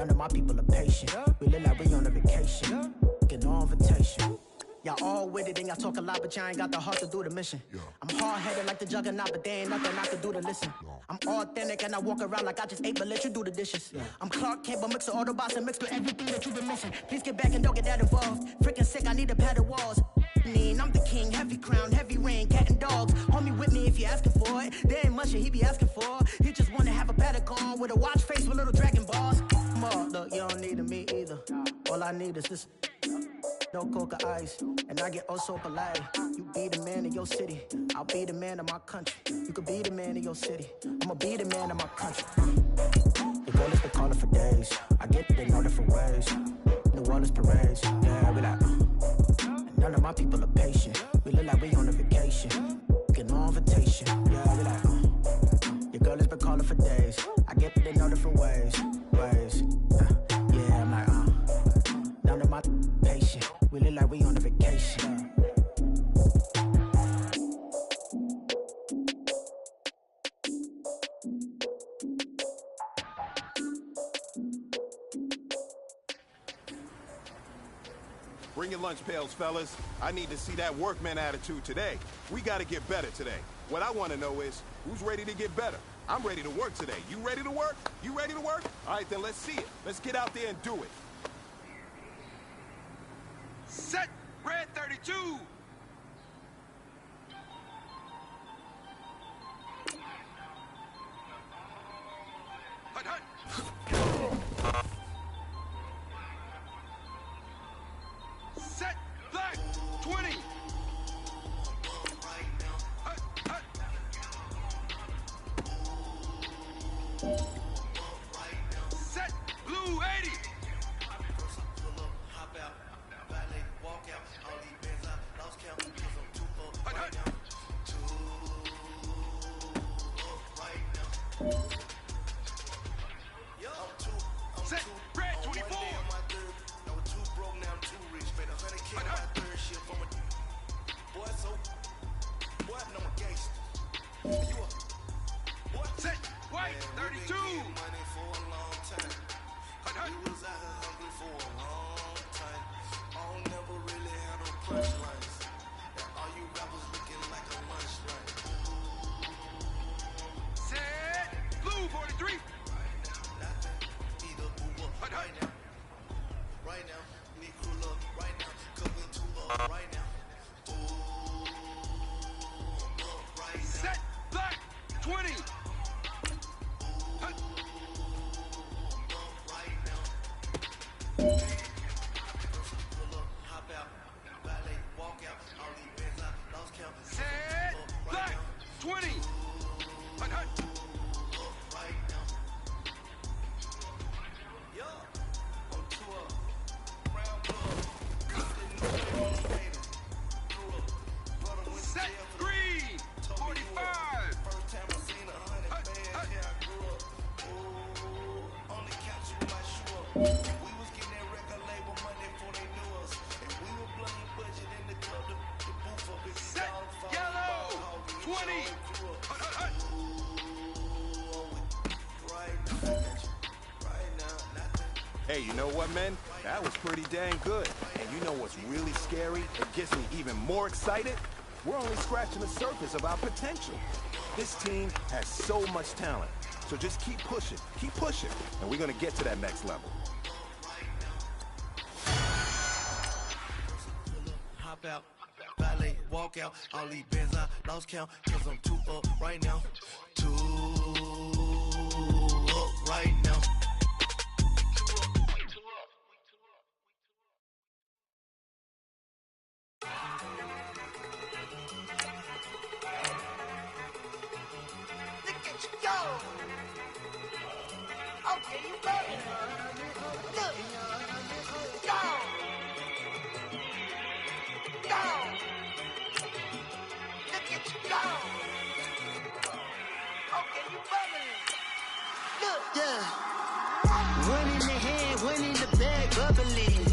none of my people are patient. We look like we on a vacation. Get no invitation. Y'all all with it and y'all talk a lot, but y'all ain't got the heart to do the mission. I'm hard-headed like the juggernaut, but there ain't nothing I can do to listen. I'm authentic and I walk around like I just ate, but let you do the dishes. I'm Clark Kent, but mix the Autobots and mix with everything that you've been missing. Please get back and don't get that involved. Freaking sick, I need a padded walls. I'm the king, heavy crown, heavy rain, cat and dogs. Homie with me if you're asking for it. There ain't much that he be asking for. He just wanna have a paddock on with a watch face with little dragon balls. Look, you don't need me either. All I need is this. No coca ice, and I get oh so polite. You be the man of your city, I'll be the man of my country. You could be the man of your city, I'ma be the man of my country. The girl has been calling for days, I get it in all different ways. New Orleans parades, yeah, we like and none of my people are patient. We look like we on a vacation, get no invitation, yeah, we like your girl has been calling for days, I get it in all different ways. Yeah, I'm like none of my patient. We look like we on a vacation. Bring your lunch pails, fellas. I need to see that workman attitude today. We gotta get better today. What I wanna know is, who's ready to get better? I'm ready to work today. You ready to work? You ready to work? All right, then let's see it. Let's get out there and do it. Set! Red 32! Hut, hut! Set! Black! 20! Hut, hut! Set! Blue 80! Set, red 24. No, too broke now, I'm too rich. Made 100K on my third ship from a boy, so boy, I know my gangster. You a boy? Set, white 32. Money for a long time. We was out here hungry for a long time. I don't never really have no punchlines. And all you rappers looking like a lunch line. Set, blue 43. Right now, need cool up right now, cooking two up right now. Ooh, right now. Set, black 20. Hut. Right now. Pull up, hop out, ballet, walk out, all these bands I lost count. Set, black 20. Hut, hut. Right now. Yo, on tour. Set green 45. First time I seen 100 bands, yeah, I grew up. Ooh, on the couch with my shoe up. We was getting that record label money before they knew us. And we were blowing budget in the club, the booth up. Set yellow 20. Hut, hut, hut. Right now, nothing. Hey, you know what, man? That was pretty dang good. And you know what's really scary? It gets me even more excited? We're only scratching the surface of our potential. This team has so much talent. So just keep pushing, and we're gonna get to that next level. Hop out, ballet, walk out, all these bands I lost count, cause I'm too up right now. Too up right now. Okay, you ready? Look. Go. Go. Look at you go. Okay, you bubbling. Look. Yeah. One in the hand, one in the bag, bubbling.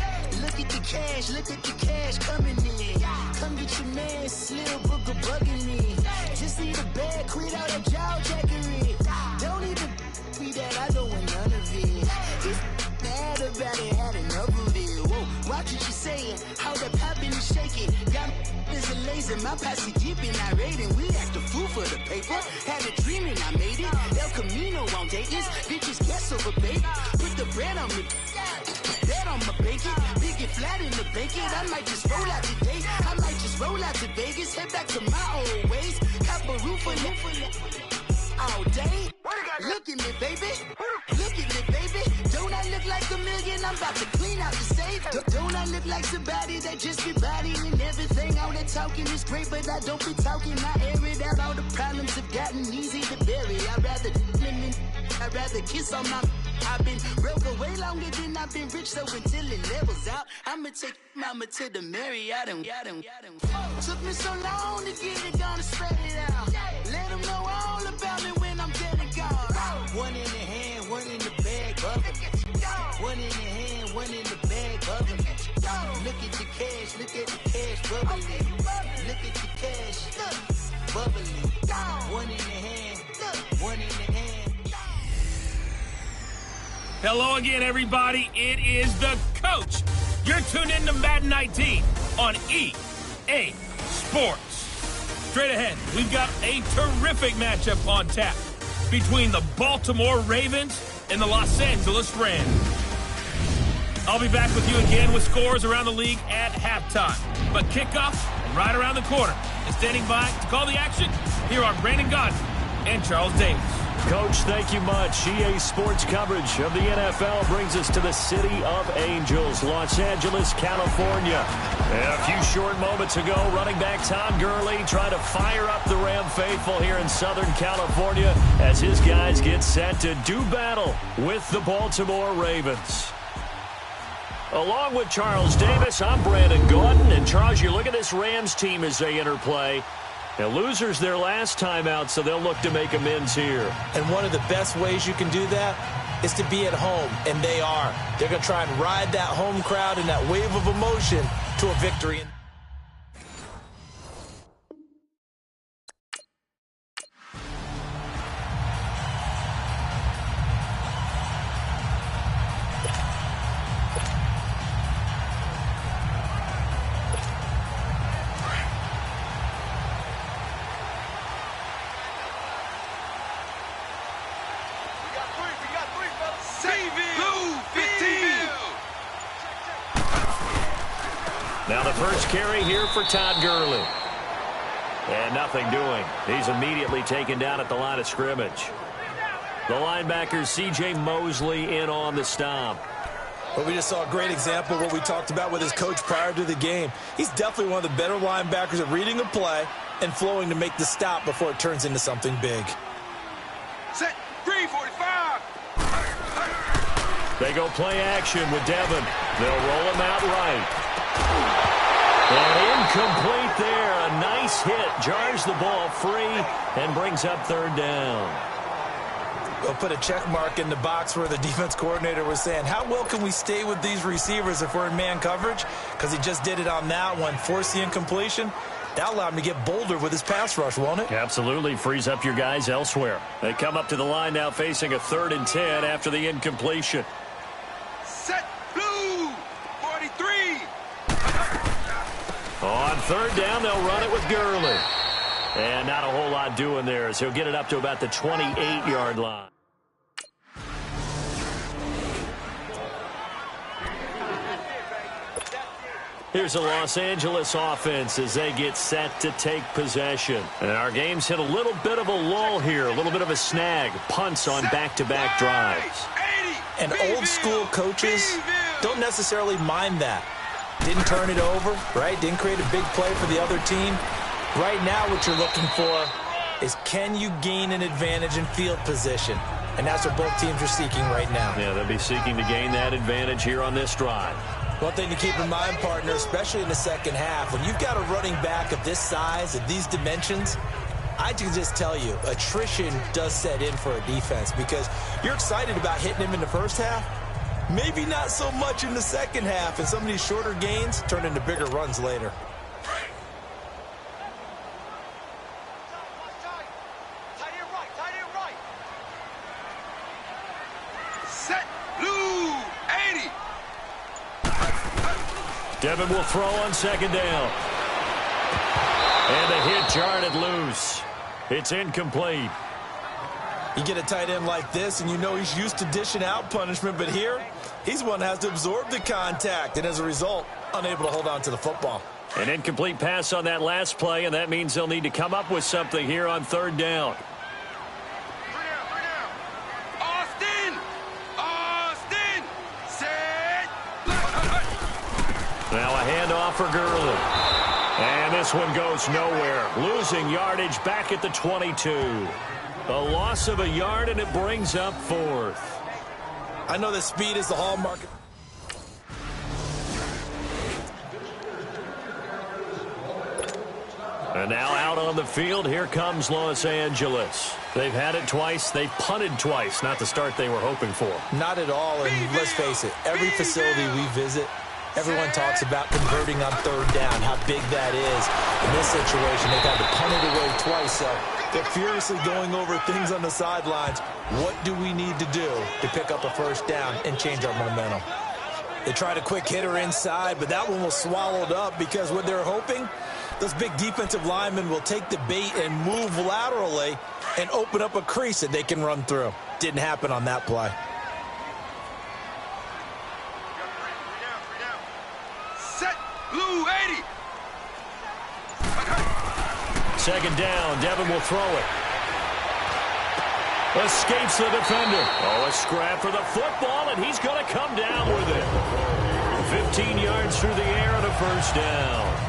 Look at the cash coming in. Come get your man, Slim Booker bugging me. Just need a bag, quit out that jaw jackery. Don't even be that, I don't want none of it. If shaking. How the poppin' is shaking. Y'all is a lazy. My posse deep in our rating. We act a fool for the paper. Had a dream and I made it. El Camino on Dayton's. Bitches guess over baby. Put the bread on me. Bet on my bacon. Big it flat in the bacon. I might just roll out today. I might just roll out to Vegas. Head back to my old ways. Cop a roof for all day. Look at me, baby. Look at me, baby. Don't I look like a million? I'm about to clean out the safe. Don't I look like somebody that just be bodying everything? All that talking is great, but I don't be talking. I air it out. All the problems have gotten easy to bury. I'd rather kiss on my. I've been broke way longer than I've been rich, so until it levels out, I'ma take mama to the Marriott and took me so long to get it gonna spread it out. Let them know all about me when I'm dead and gone. One in the hand, one in the bag, bubbling. One in the hand, one in the bag, bubbling. Look at the cash, look at the cash, bubbling. Look at the cash, bubbling. One in the hand, one in the hand. Hello again, everybody. It is the coach. You're tuned in to Madden 19 on EA Sports. Straight ahead, we've got a terrific matchup on tap between the Baltimore Ravens and the Los Angeles Rams. I'll be back with you again with scores around the league at halftime. But kickoff right around the corner. And standing by to call the action, here are Brandon Godden and Charles Davis. Coach, thank you much. EA Sports coverage of the NFL brings us to the City of Angels, Los Angeles, California. And a few short moments ago, running back Todd Gurley trying to fire up the Ram faithful here in Southern California as his guys get set to do battle with the Baltimore Ravens. Along with Charles Davis, I'm Brandon Godden. And Charles, you look at this Rams team as they interplay. Now, losers their last time out, so they'll look to make amends here. And one of the best ways you can do that is to be at home, and they are. They're going to try and ride that home crowd and that wave of emotion to a victory. Now the first carry here for Todd Gurley. And nothing doing. He's immediately taken down at the line of scrimmage. The linebacker, C.J. Mosley, in on the stop. But we just saw a great example of what we talked about with his coach prior to the game. He's definitely one of the better linebackers at reading a play and flowing to make the stop before it turns into something big. Set, 345. They go play action with Devin. They'll roll him out right. And incomplete there. A nice hit. Jars the ball free and brings up third down. We'll put a check mark in the box where the defense coordinator was saying, how well can we stay with these receivers if we're in man coverage? Because he just did it on that one. Force the incompletion. That allowed him to get bolder with his pass rush, won't it? Absolutely. Frees up your guys elsewhere. They come up to the line now facing a 3rd and 10 after the incompletion. Set, blue, 43. On 3rd down, they'll run it with Gurley. And not a whole lot doing there as he'll get it up to about the 28-yard line. Here's a Los Angeles offense as they get set to take possession. And our game's hit a little bit of a lull here, a little bit of a snag. Punts on back-to-back drives. And old-school coaches don't necessarily mind that. Didn't turn it over, right? Didn't create a big play for the other team. Right now what you're looking for is can you gain an advantage in field position? And that's what both teams are seeking right now. Yeah, they'll be seeking to gain that advantage here on this drive. One thing to keep in mind, partner, especially in the second half, when you've got a running back of this size, of these dimensions, I can just tell you, attrition does set in for a defense because you're excited about hitting him in the first half. Maybe not so much in the second half, and some of these shorter gains turn into bigger runs later. Set, blue, 80. Devin will throw on second down. And the hit jarred it loose. It's incomplete. You get a tight end like this, and you know he's used to dishing out punishment, but here, he's one that has to absorb the contact, and as a result, unable to hold on to the football. An incomplete pass on that last play, and that means they'll need to come up with something here on third down. Austin! Set! Now a handoff for Gurley. And this one goes nowhere. Losing yardage back at the 22. A loss of a yard, and it brings up fourth. I know that speed is the hallmark. And now out on the field, here comes Los Angeles. They've had it twice. They've punted twice. Not the start they were hoping for. Not at all, and let's face it, every facility we visit, everyone talks about converting on third down, how big that is. In this situation, they've had to punt it away twice, so they're furiously going over things on the sidelines. What do we need to do to pick up a first down and change our momentum? They tried a quick hitter inside, but that one was swallowed up because what they're hoping, those big defensive linemen will take the bait and move laterally and open up a crease that they can run through. Didn't happen on that play. Set! Blue 80! Second down, Devin will throw it. Escapes the defender. Oh, a scrap for the football, and he's going to come down with it. 15 yards through the air and a first down.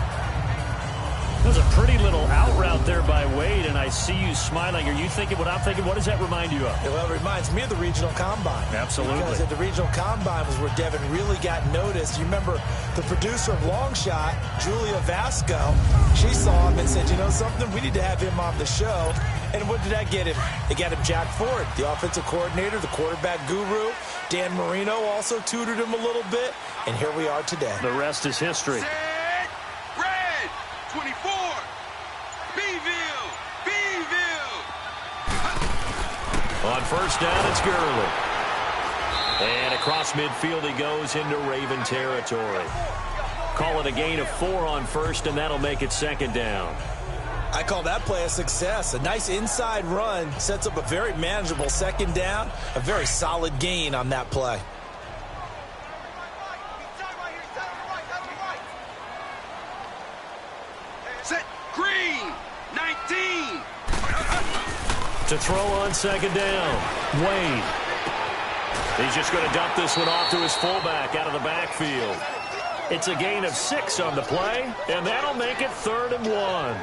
That was a pretty little out route there by Wade, and I see you smiling. Are you thinking what I'm thinking? What does that remind you of? Well, it reminds me of the regional combine. Absolutely. Because at the regional combine was where Devin really got noticed. You remember the producer of Longshot, Julia Vasco, she saw him and said, you know something, we need to have him on the show. And what did that get him? It got him Jack Ford, the offensive coordinator, the quarterback guru. Dan Marino also tutored him a little bit. And here we are today. The rest is history. Set! Red! 24! Beeville! On first down, it's Gurley. And across midfield he goes into Raven territory. Call it a gain of 4 on first, and that'll make it second down. I call that play a success. A nice inside run sets up a very manageable second down. A very solid gain on that play. Set! Green! 19! To throw on second down, Wade. He's just going to dump this one off to his fullback out of the backfield. It's a gain of 6 on the play, and that'll make it 3rd and 1.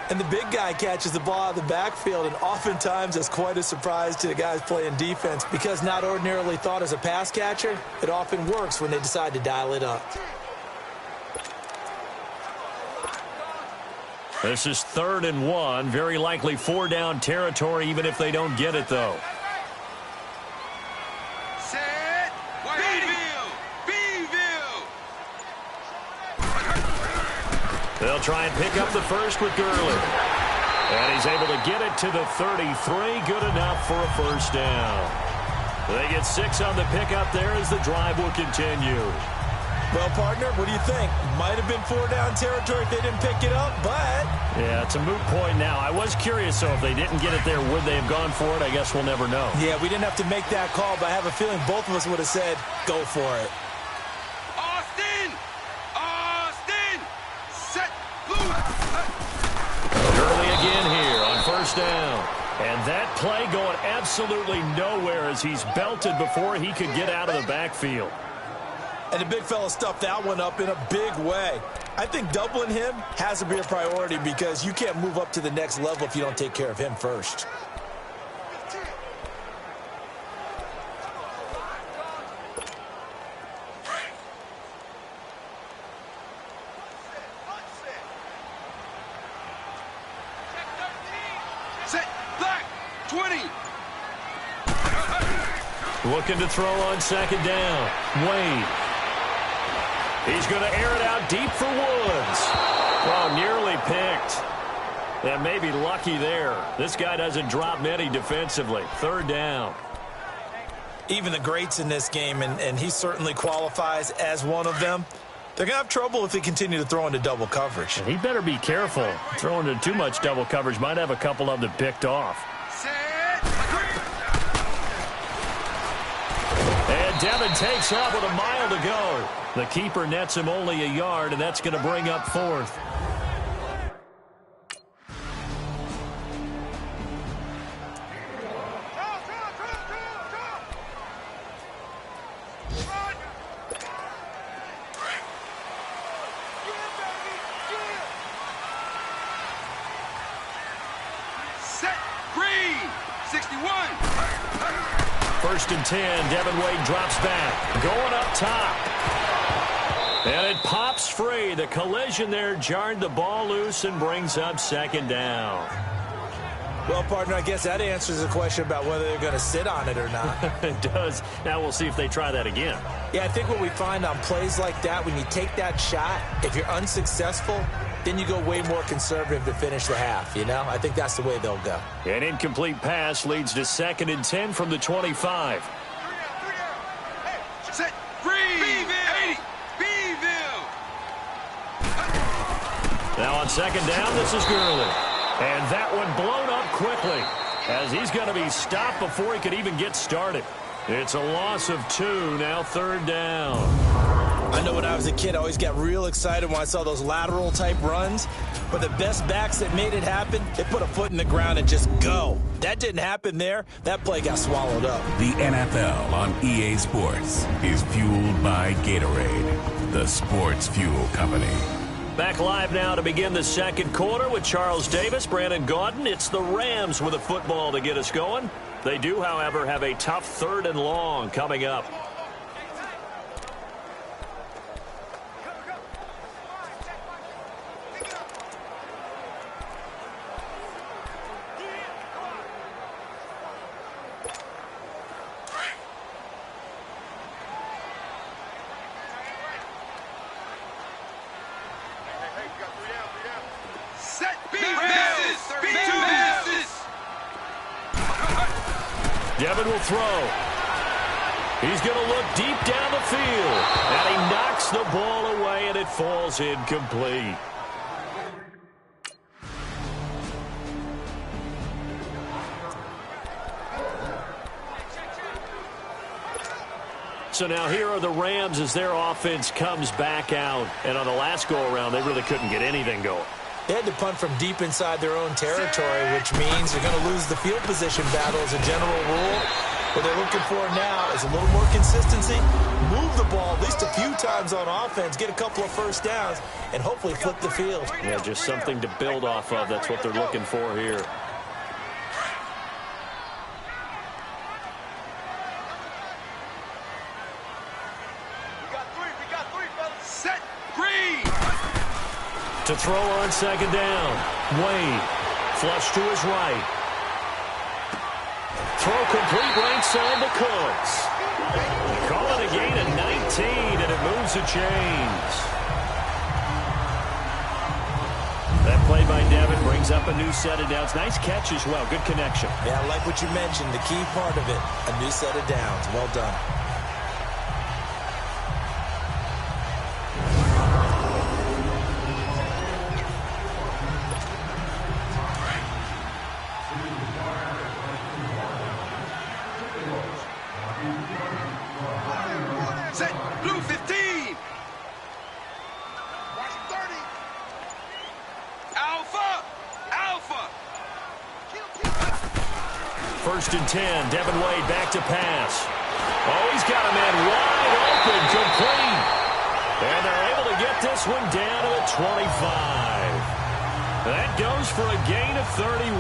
And the big guy catches the ball out of the backfield, and oftentimes it's quite a surprise to the guys playing defense because not ordinarily thought as a pass catcher, it often works when they decide to dial it up. This is 3rd and 1, very likely 4-down territory even if they don't get it, though. Set! Beeville! They'll try and pick up the first with Gurley. And he's able to get it to the 33. Good enough for a first down. They get 6 on the pickup there as the drive will continue. Well, partner, what do you think? Might have been 4-down territory if they didn't pick it up, but... Yeah, it's a moot point now. I was curious, so if they didn't get it there, would they have gone for it? I guess we'll never know. Yeah, we didn't have to make that call, but I have a feeling both of us would have said, go for it. Austin! Set! Blue! Gurley again here on first down. And that play going absolutely nowhere as he's belted before he could get out of the backfield. And the big fella stuffed that one up in a big way. I think doubling him has to be a priority because you can't move up to the next level if you don't take care of him first. Set! Black! 20! Looking to throw on second down. Wade. He's going to air it out deep for Woods. Oh, nearly picked. That may be lucky there. This guy doesn't drop many defensively. 3rd down. Even the greats in this game, and he certainly qualifies as one of them, They're going to have trouble if they continue to throw into double coverage. And he better be careful. Throwing into too much double coverage might have a couple of them picked off. And Devin takes off with a mile to go. The keeper nets him only a yard, and that's going to bring up fourth. First and 10, Devin Wade drops back, going up top. And it pops free. The collision there jarred the ball loose and brings up second down. Well, partner, I guess that answers the question about whether they're going to sit on it or not. It does. Now we'll see if they try that again. Yeah, I think what we find on plays like that, when you take that shot, if you're unsuccessful, then you go way more conservative to finish the half, you know? I think that's the way they'll go. An incomplete pass leads to second and 10 from the 25. Set, freeze! Beeville! Beeville! Now on second down, this is Gurley. And that one blown up quickly as he's going to be stopped before he could even get started. It's a loss of 2, now third down. I know when I was a kid, I always got real excited when I saw those lateral-type runs. But the best backs that made it happen, they put a foot in the ground and just go. That didn't happen there. That play got swallowed up. The NFL on EA Sports is fueled by Gatorade, the sports fuel company. Back live now to begin the second quarter with Charles Davis, Brandon Gaudin. It's the Rams with a football to get us going. They do, however, have a tough third and long coming up. Devin will throw. He's going to look deep down the field. And he knocks the ball away, and it falls incomplete. So now here are the Rams as their offense comes back out. And on the last go-around, they really couldn't get anything going. They had to punt from deep inside their own territory, which means they're going to lose the field position battle as a general rule. What they're looking for now is a little more consistency, move the ball at least a few times on offense, get a couple of first downs, and hopefully flip the field. Yeah, just something to build off of. That's what they're looking for here. We got three, fellas. Set, green! To throw on second down. Wade. Flush to his right. Throw complete right side to Cooks. Call it a gain of 19, and it moves the chains. That play by Devin brings up a new set of downs. Nice catch as well. Good connection. Yeah, I like what you mentioned. The key part of it, a new set of downs. Well done. First and 10, Devin Wade back to pass. Oh, he's got a man wide open, complete. And they're able to get this one down to the 25. That goes for a gain of 31.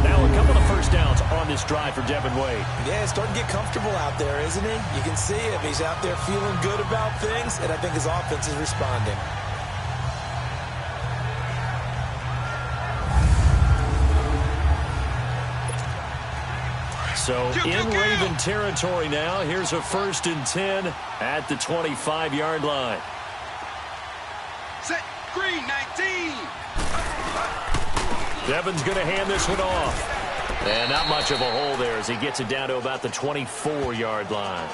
Now a couple of first downs on this drive for Devin Wade. Yeah, he's starting to get comfortable out there, isn't he? You can see him. He's out there feeling good about things, and I think his offense is responding. So in Raven territory now. Here's a first and 10 at the 25-yard line. Set, green, 19. Devin's going to hand this one off. And not much of a hole there as he gets it down to about the 24-yard line.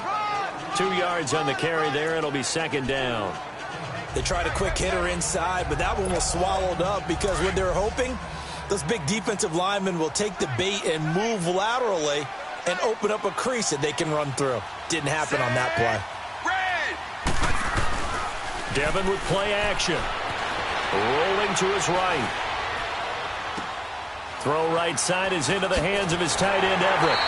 2 yards on the carry there. It'll be second down. They tried a quick hitter inside, but that one was swallowed up because what they're hoping, those big defensive linemen will take the bait and move laterally and open up a crease that they can run through. Didn't happen on that play. Devin with play action. Rolling to his right. Throw right side is into the hands of his tight end, Everett.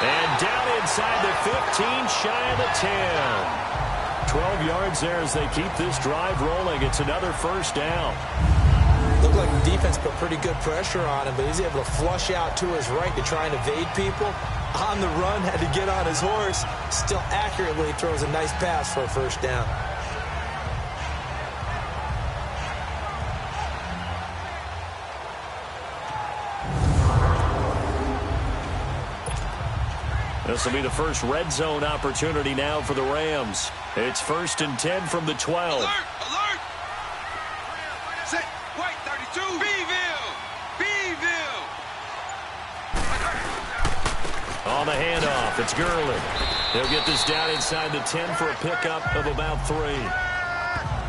And down inside the 15, shy of the 10. 12 yards there as they keep this drive rolling. It's another first down. Looked like the defense put pretty good pressure on him, but he's able to flush out to his right to try and evade people. On the run, had to get on his horse. Still accurately throws a nice pass for a first down. This will be the first red zone opportunity now for the Rams. It's 1st and 10 from the 12. Alert! Alert! Set! White 32! Beeville! Beeville! On the handoff, it's Gurley. He'll get this down inside the 10 for a pickup of about 3.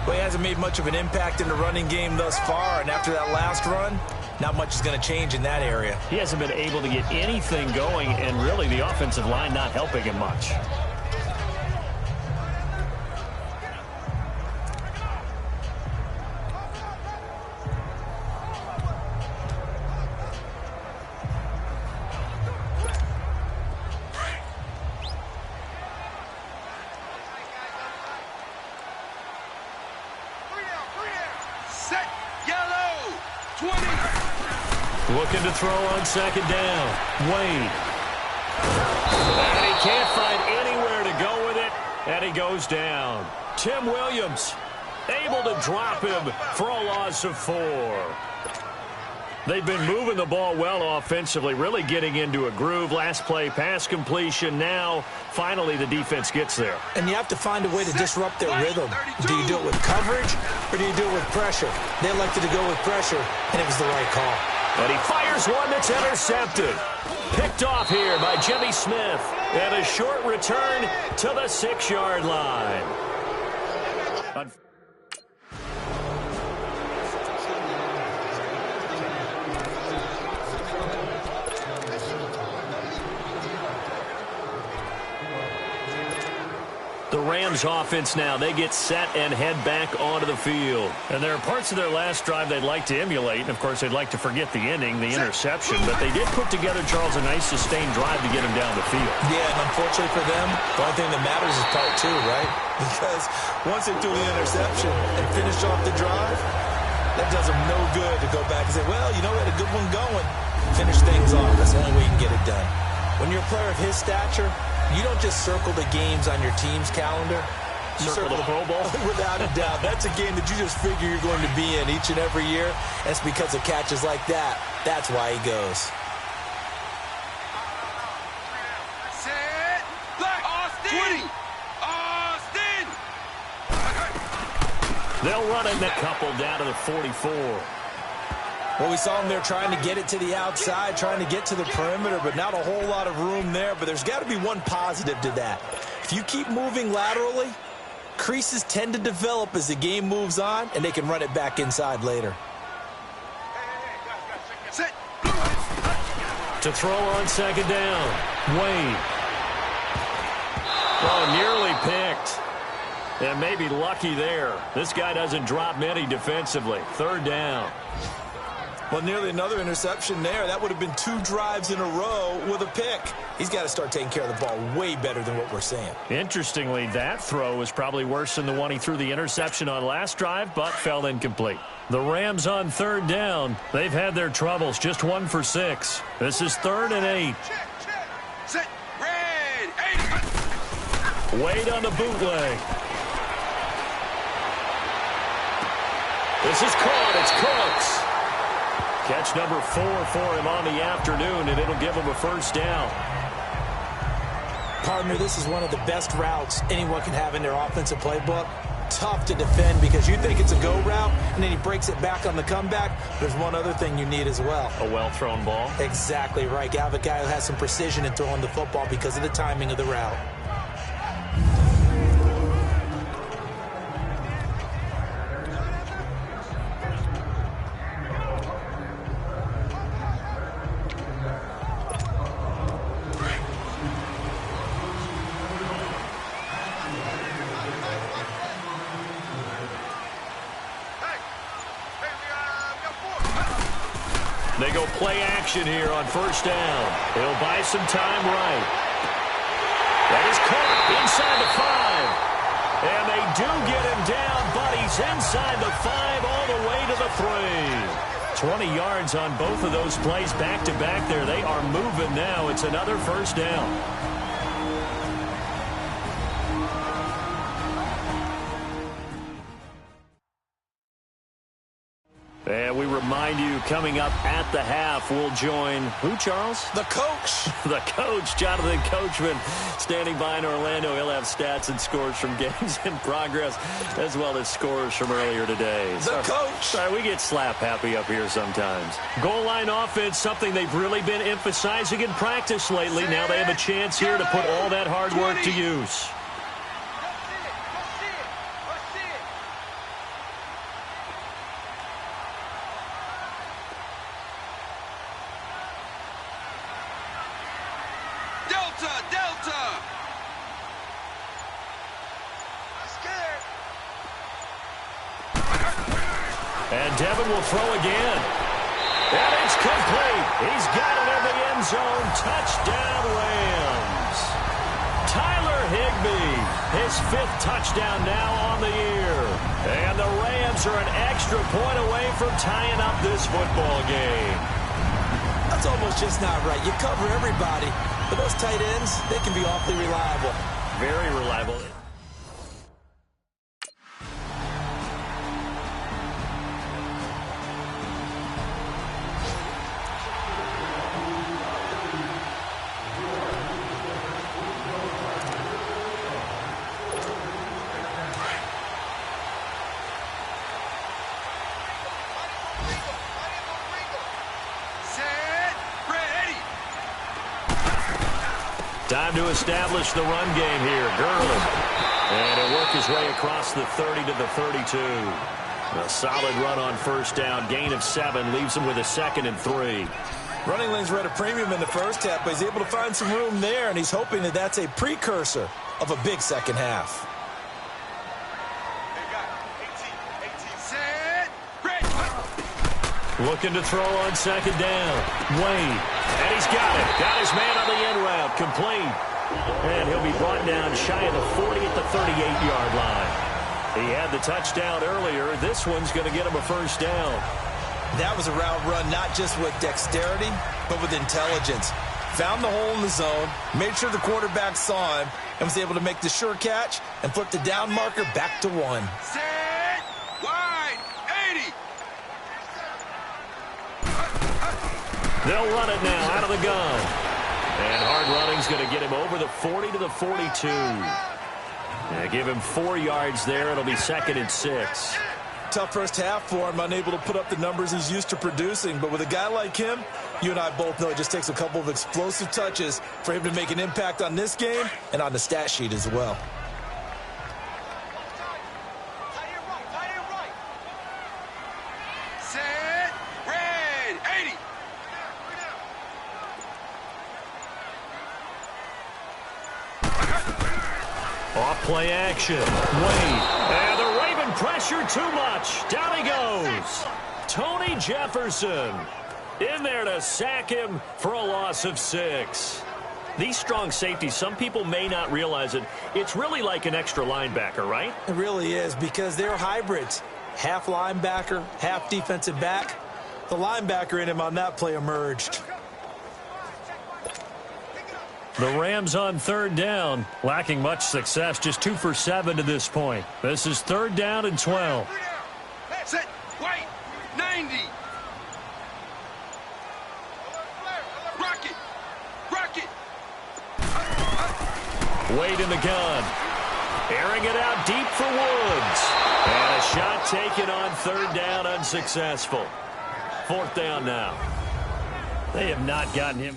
Well, he hasn't made much of an impact in the running game thus far, and after that last run, not much is going to change in that area. He hasn't been able to get anything going, and really the offensive line not helping him much. Set! Yellow! 20! Looking to throw on second down. Wade. And he can't find anywhere to go with it, and he goes down. Tim Williams able to drop him for a loss of 4. They've been moving the ball well offensively, really getting into a groove. Last play, pass completion. Now, finally, the defense gets there. And you have to find a way to disrupt their rhythm. Do you do it with coverage, or do you do it with pressure? They elected to go with pressure, and it was the right call. And he fires one that's intercepted. Picked off here by Jimmy Smith. And a short return to the 6-yard line. The Rams offense now, they get set and head back onto the field. And there are parts of their last drive they'd like to emulate. And, of course, they'd like to forget the ending, the interception. But they did put together, Charles, a nice sustained drive to get him down the field. Yeah, and unfortunately for them, the only thing that matters is part 2, right? Because once they threw the interception and finished off the drive, that does them no good to go back and say, well, you know, we had a good one going. Finish things off. That's the only way you can get it done. When you're a player of his stature, you don't just circle the games on your team's calendar. You circle the Pro Bowl? Without a doubt. That's a game that you just figure you're going to be in each and every year. And it's because of catches like that. That's why he goes. Set! Black! Austin! 20! Austin! They'll run in that couple down to the 44. Well, we saw him there trying to get it to the outside, trying to get to the perimeter, but not a whole lot of room there. But there's got to be one positive to that. If you keep moving laterally, creases tend to develop as the game moves on, and they can run it back inside later. Set! To throw on second down, Wade. Oh, nearly picked. And maybe lucky there. This guy doesn't drop many defensively. 3rd down. Well, nearly another interception there. That would have been 2 drives in a row with a pick. He's got to start taking care of the ball way better than what we're seeing. Interestingly, that throw was probably worse than the one he threw the interception on last drive, but fell incomplete. The Rams on 3rd down. They've had their troubles, just 1 for 6. This is 3rd and 8. Check, check. Set! Red! 80! Wade on the bootleg. This is caught. It's Cooks. Catch number 4 for him on the afternoon, and it'll give him a first down. Partner, this is one of the best routes anyone can have in their offensive playbook. Tough to defend because you think it's a go route, and then he breaks it back on the comeback. There's one other thing you need as well. A well-thrown ball. Exactly right. You have a guy who has some precision in throwing the football because of the timing of the route. go play action here on first down. He'll buy some time right. That is caught inside the 5. And they do get him down, but he's inside the 5 all the way to the 3. 20 yards on both of those plays back-to-back there. They are moving now. It's another first down. And we remind you, coming up at the half, we'll join who, Charles? The coach. The coach, Jonathan Coachman, standing by in Orlando. He'll have stats and scores from games in progress, as well as scores from earlier today. The coach. Sorry, we get slap happy up here sometimes. Goal line offense, something they've really been emphasizing in practice lately. Now they have a chance here to put all that hard work to use. And Devin will throw again. And it's complete. He's got it in the end zone. Touchdown, Rams. Tyler Higbee, his 5th touchdown now on the year. And the Rams are an extra point away from tying up this football game. That's almost just not right. You cover everybody, but those tight ends, they can be awfully reliable. Very reliable. Time to establish the run game here. Gurley. And he'll work his way across the 30 to the 32. A solid run on first down. Gain of 7 leaves him with a 2nd and 3. Running lanes were at a premium in the first half, but he's able to find some room there, and he's hoping that that's a precursor of a big second half. Looking to throw on second down. Wade. And he's got it. Got his man on the end route. Complete. And he'll be brought down shy of the 40 at the 38-yard line. He had the touchdown earlier. This one's going to get him a first down. That was a route run not just with dexterity, but with intelligence. Found the hole in the zone, made sure the quarterback saw him, and was able to make the sure catch and flip the down marker back to 1. Set, wide, 80. They'll run it now out of the gun. And hard running's going to get him over the 40 to the 42. Give him 4 yards there. It'll be 2nd and 6. Tough first half for him, unable to put up the numbers he's used to producing. But with a guy like him, you and I both know it just takes a couple of explosive touches for him to make an impact on this game and on the stat sheet as well. Set, red, 80. Off play action. Wade. And the Raven pressure too much. Down he goes. Tony Jefferson in there to sack him for a loss of 6. These strong safeties, some people may not realize it. It's really like an extra linebacker, right? It really is, because they're hybrids. Half linebacker, half defensive back. The linebacker in him on that play emerged. The Rams on third down, lacking much success, just 2 for 7 to this point. This is 3rd down and 12. Set, white, 90. Rocket, rocket. Wade in the gun. Airing it out deep for Woods. And a shot taken on 3rd down, unsuccessful. 4th down now. They have not gotten him.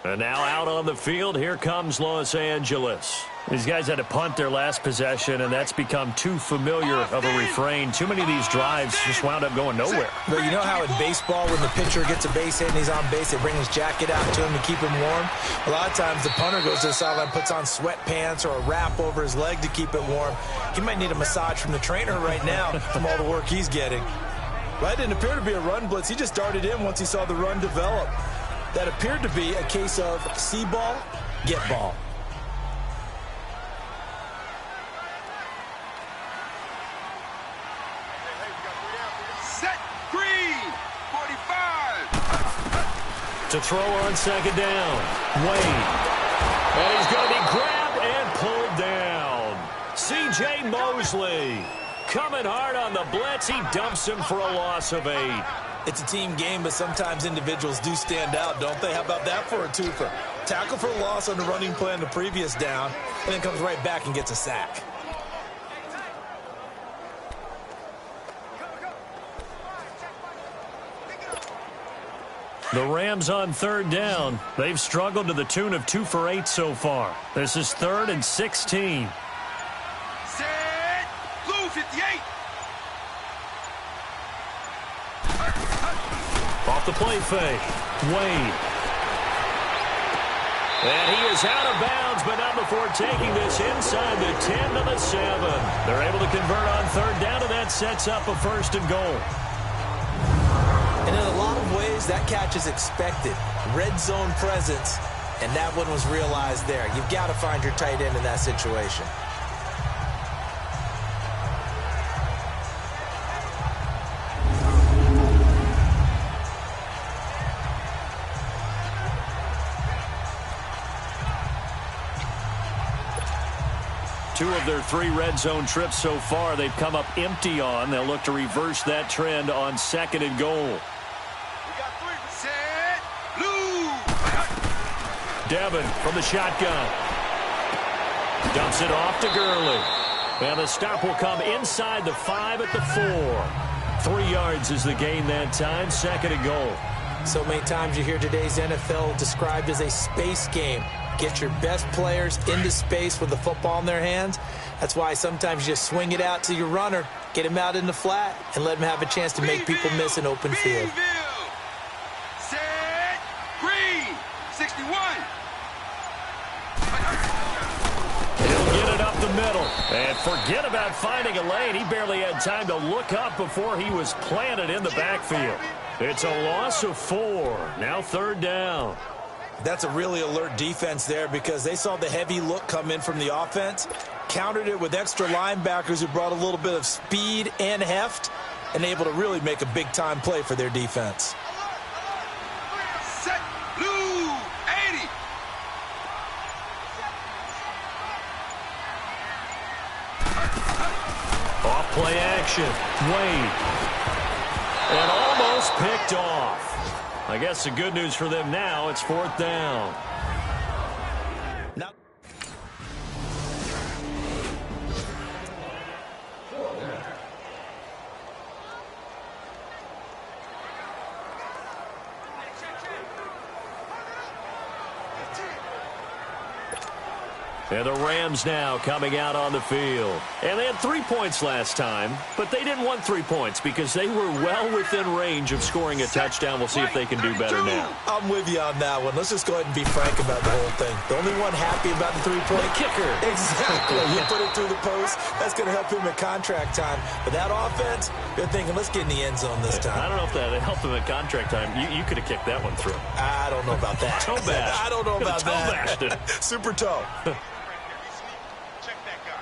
And now out on the field, here comes Los Angeles. These guys had to punt their last possession, and that's become too familiar of a refrain. Too many of these drives just wound up going nowhere. Well, you know how in baseball, when the pitcher gets a base hit and he's on base, they bring his jacket out to him to keep him warm? A lot of times the punter goes to the sideline, puts on sweatpants or a wrap over his leg to keep it warm. He might need a massage from the trainer right now from all the work he's getting. Well, that didn't appear to be a run blitz. He just darted in once he saw the run develop. That appeared to be a case of see ball, get ball. To throw on second down, Wade. And he's going to be grabbed and pulled down. C.J. Mosley coming hard on the blitz. He dumps him for a loss of 8. It's a team game, but sometimes individuals do stand out, don't they? How about that for a twofer? Tackle for a loss on the running play on the previous down, and then comes right back and gets a sack. The Rams on third down. They've struggled to the tune of 2 for 8 so far. This is 3rd and 16. Set. Blue 58. Off the play fake. Wade. And he is out of bounds, but not before taking this inside the 10 to the 7. They're able to convert on third down, and that sets up a 1st and goal. And in a lot of ways, that catch is expected. Red zone presence, and that one was realized there. You've got to find your tight end in that situation. Two of their 3 red zone trips so far, they've come up empty on. They'll look to reverse that trend on 2nd and goal. We got 3. Set. Blue. Devin from the shotgun. Dumps it off to Gurley. And the stop will come inside the 5 at the 4. 3 yards is the gain that time, 2nd and goal. So many times you hear today's NFL described as a space game. Get your best players into space with the football in their hands. That's why sometimes you just swing it out to your runner, get him out in the flat, and let him have a chance to make people miss an open field. Set. Green 61. He'll get it up the middle. And forget about finding a lane. He barely had time to look up before he was planted in the backfield. It's a loss of 4. Now 3rd down. That's a really alert defense there because they saw the heavy look come in from the offense, countered it with extra linebackers who brought a little bit of speed and heft, and able to really make a big-time play for their defense. Set. Blue 80. Off play action. Wade. And almost picked off. I guess the good news for them now, it's 4th down. Now and the Rams now coming out on the field. And they had 3 points last time, but they didn't want 3 points because they were well within range of scoring a touchdown. We'll see if they can do better now. I'm with you on that one. Let's just go ahead and be frank about the whole thing. The only one happy about the 3-point kicker. Exactly. You put it through the post. That's going to help him at contract time. But that offense, they're thinking, let's get in the end zone this time. I don't know if that helped him at contract time. You could have kicked that one through. I don't know about that. Toe bash. I don't know about toe that. bashed it. Super toe. Check that guy.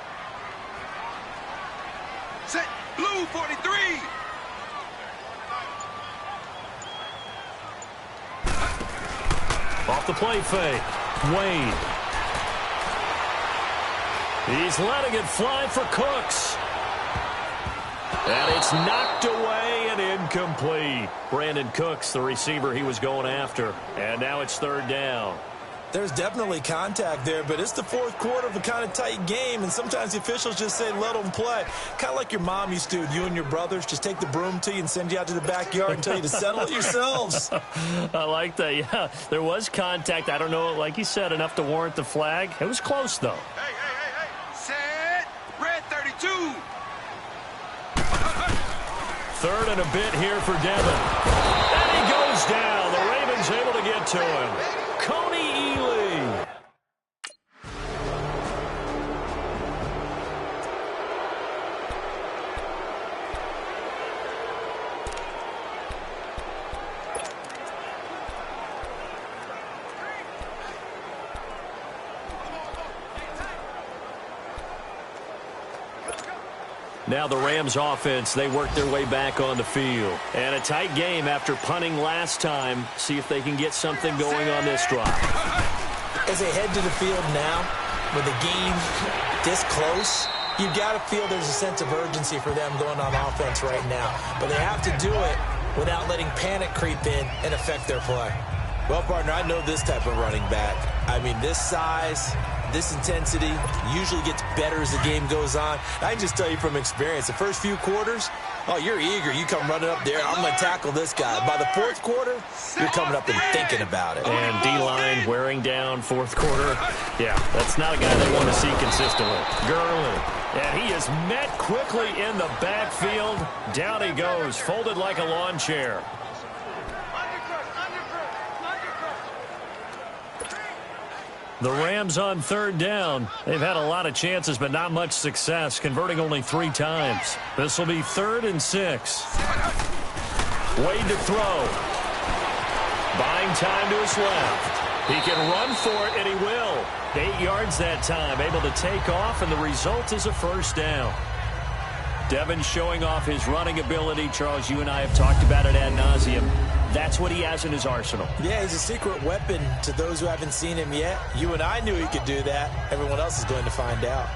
Set. Blue 43. Off the play fake. Wade. He's letting it fly for Cooks. And it's knocked away and incomplete. Brandon Cooks, the receiver he was going after. And now it's 3rd down. There's definitely contact there, but it's the 4th quarter of a kind of tight game, and sometimes the officials just say, let them play. Kind of like your mom used to, you and your brothers, just take the broom to you and send you out to the backyard and tell you to settle it yourselves. I like that, yeah. There was contact. I don't know, like you said, enough to warrant the flag. It was close, though. Hey, hey, 3rd and a bit here for Devin. And he goes down. The Ravens able to get to him. Coney Ely. Now the Rams offense, they work their way back on the field. And a tight game after punting last time. See if they can get something going on this drive. As they head to the field now, with the game this close, you've got to feel there's a sense of urgency for them going on offense right now. But they have to do it without letting panic creep in and affect their play. Well, partner, I know this type of running back. I mean, this size, this intensity usually gets better as the game goes on. I can just tell you from experience, the first few quarters, oh, you're eager. You come running up there, I'm going to tackle this guy. By the 4th quarter, you're coming up and thinking about it. And D-line wearing down 4th quarter. Yeah, that's not a guy they want to see consistently. Gurley. And he is met quickly in the backfield. Down he goes, folded like a lawn chair. The Rams on 3rd down. They've had a lot of chances, but not much success, converting only 3 times. This will be 3rd and 6. Wade to throw. Buying time to his left. He can run for it, and he will. 8 yards that time, able to take off, and the result is a 1st down. Devin showing off his running ability. Charles, you and I have talked about it ad nauseum. That's what he has in his arsenal. Yeah, he's a secret weapon to those who haven't seen him yet. You and I knew he could do that. Everyone else is going to find out.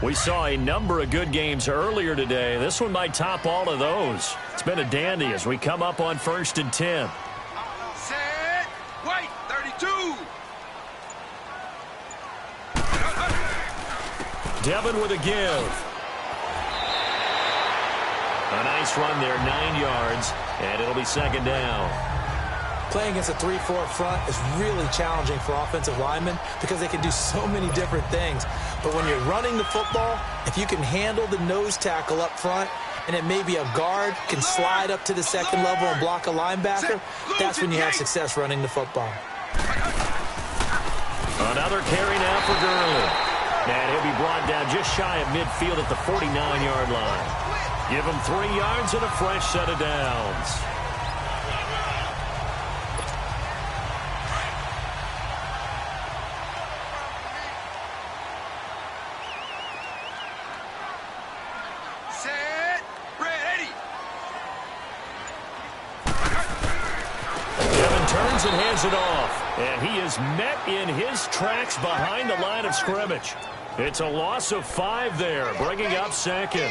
We saw a number of good games earlier today. This one might top all of those. It's been a dandy as we come up on 1st and 10. Set. Wait. 32. Devin with a give. A nice run there, 9 yards, and it'll be 2nd down. Playing against a 3-4 front is really challenging for offensive linemen because they can do so many different things. But when you're running the football, if you can handle the nose tackle up front, and then maybe a guard can slide up to the 2nd level and block a linebacker, that's when you have success running the football. Another carry now for Gurley. And he'll be brought down just shy of midfield at the 49-yard line. Give him 3 yards and a fresh set of downs. Set. Ready. Devin turns and hands it off. And he is met in his tracks behind the line of scrimmage. It's a loss of 5 there, bringing up 2nd.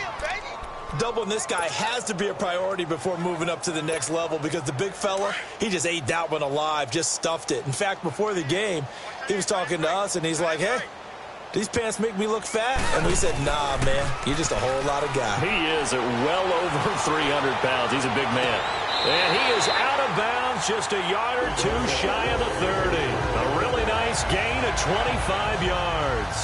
Doubling this guy has to be a priority before moving up to the next level because the big fella, he just ate that one alive, just stuffed it. In fact, before the game, he was talking to us, and he's like, hey, these pants make me look fat. And we said, nah, man, you're just a whole lot of guy. He is at well over 300 pounds. He's a big man. And he is out of bounds just a yard or 2 shy of the 30. A really nice gain of 25 yards.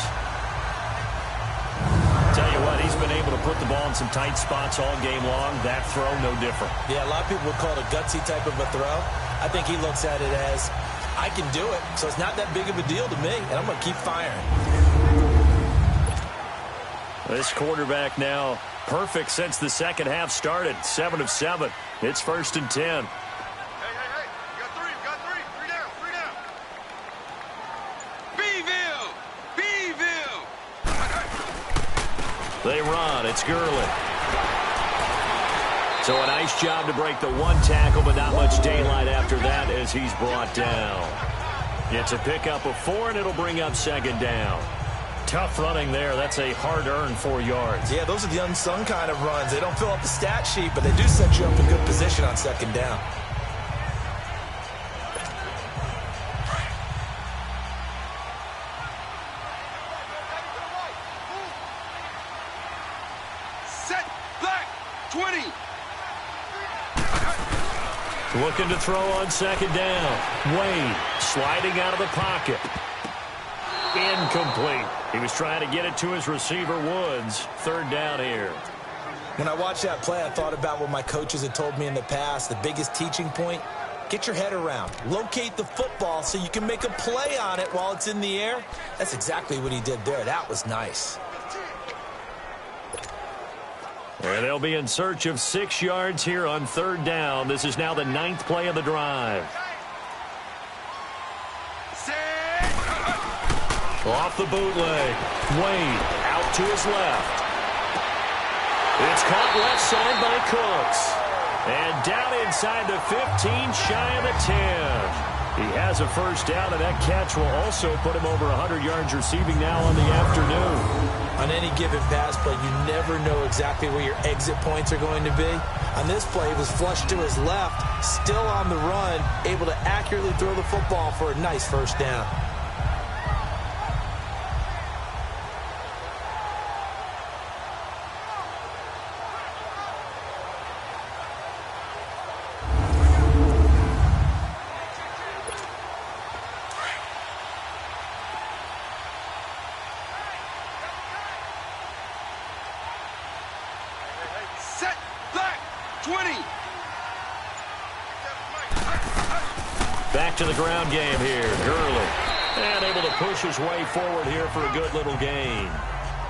Tell you what, he's been able to put the ball in some tight spots all game long. That throw, no different. Yeah, a lot of people would call it a gutsy type of a throw. I think he looks at it as, I can do it, so it's not that big of a deal to me, and I'm going to keep firing. This quarterback now perfect since the 2nd half started. 7 of 7. It's 1st and 10. Hey. You got 3. You got 3. 3 down. 3 down. Beeville. They run. It's Gurley. So a nice job to break the 1 tackle, but not much daylight after that as he's brought down. It's a pickup of 4, and it'll bring up 2nd down. Tough running there. That's a hard-earned 4 yards. Yeah, those are the unsung kind of runs. They don't fill up the stat sheet, but they do set you up in good position on 2nd down. Set. Black. 20. Looking to throw on second down. Wade sliding out of the pocket. Incomplete. He was trying to get it to his receiver, Woods. Third down here. When I watched that play, I thought about what my coaches had told me in the past. The biggest teaching point, get your head around. Locate the football so you can make a play on it while it's in the air. That's exactly what he did there. That was nice. And they'll be in search of 6 yards here on third down. This is now the 9th play of the drive. Off the bootleg. Wade out to his left. It's caught left side by Cooks. And down inside the 15, shy of the 10. He has a first down, and that catch will also put him over 100 yards receiving now on the afternoon. On any given pass play, you never know exactly where your exit points are going to be. On this play, it was flushed to his left, still on the run, able to accurately throw the football for a nice first down. Back to the ground game here. Gurley. And able to push his way forward here for a good little gain.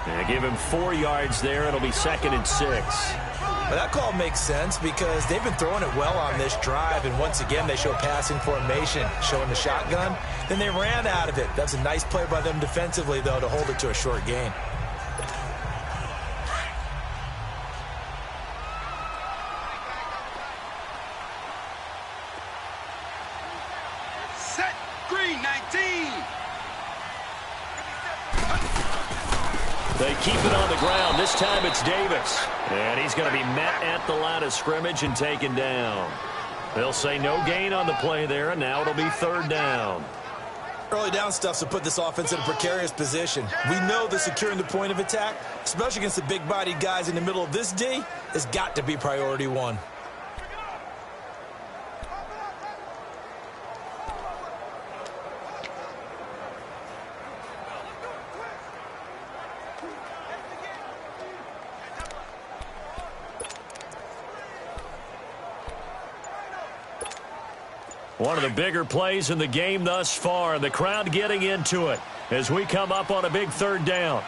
And give him 4 yards there. It'll be 2nd and 6. Well, that call makes sense because they've been throwing it well on this drive. And once again, they show passing formation, showing the shotgun. Then they ran out of it. That's a nice play by them defensively, though, to hold it to a short gain. They keep it on the ground. This time it's Davis. And he's going to be met at the line of scrimmage and taken down. They'll say no gain on the play there, and now it'll be 3rd down. Early down stuff to put this offense in a precarious position. We know that securing the point of attack, especially against the big-bodied guys in the middle of this D, has got to be priority 1. One of the bigger plays in the game thus far. The crowd getting into it as we come up on a big 3rd down.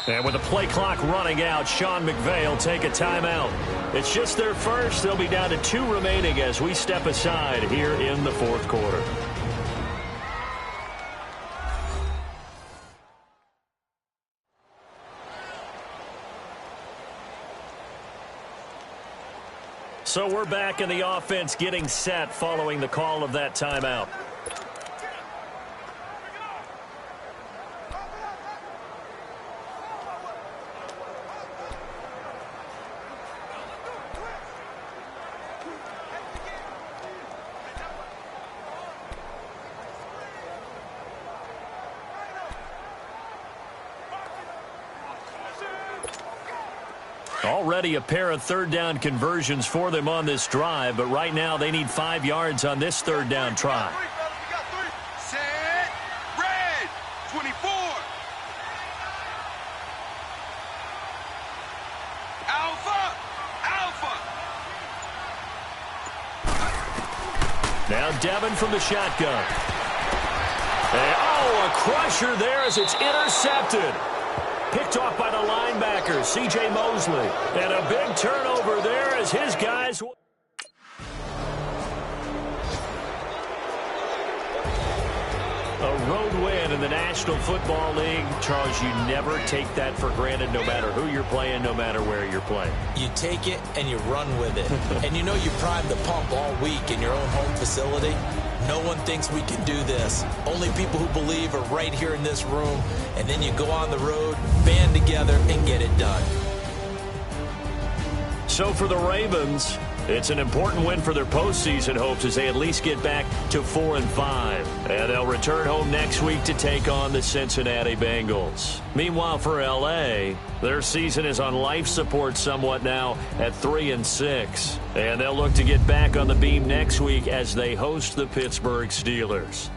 And with the play clock running out, Sean McVay will take a timeout. It's just their first. They'll be down to 2 remaining as we step aside here in the 4th quarter. So we're back in the offense getting set following the call of that timeout. Already a pair of 3rd down conversions for them on this drive, but right now they need 5 yards on this 3rd down try. Set, red, 24. Alpha, alpha. Now Devin from the shotgun. And, a crusher there as it's intercepted. Picked off by the linebacker, C.J. Mosley. And a big turnover there as his guys... A road win in the National Football League. Charles, you never take that for granted no matter who you're playing, no matter where you're playing. You take it and you run with it. And you know you prime the pump all week in your own home facility. No one thinks we can do this. Only people who believe are right here in this room. And then you go on the road, band together, and get it done. So for the Ravens, It's an important win for their postseason hopes as they at least get back to 4-5. And they'll return home next week to take on the Cincinnati Bengals. Meanwhile, for L.A., their season is on life support somewhat now at 3-6. And they'll look to get back on the beam next week as they host the Pittsburgh Steelers.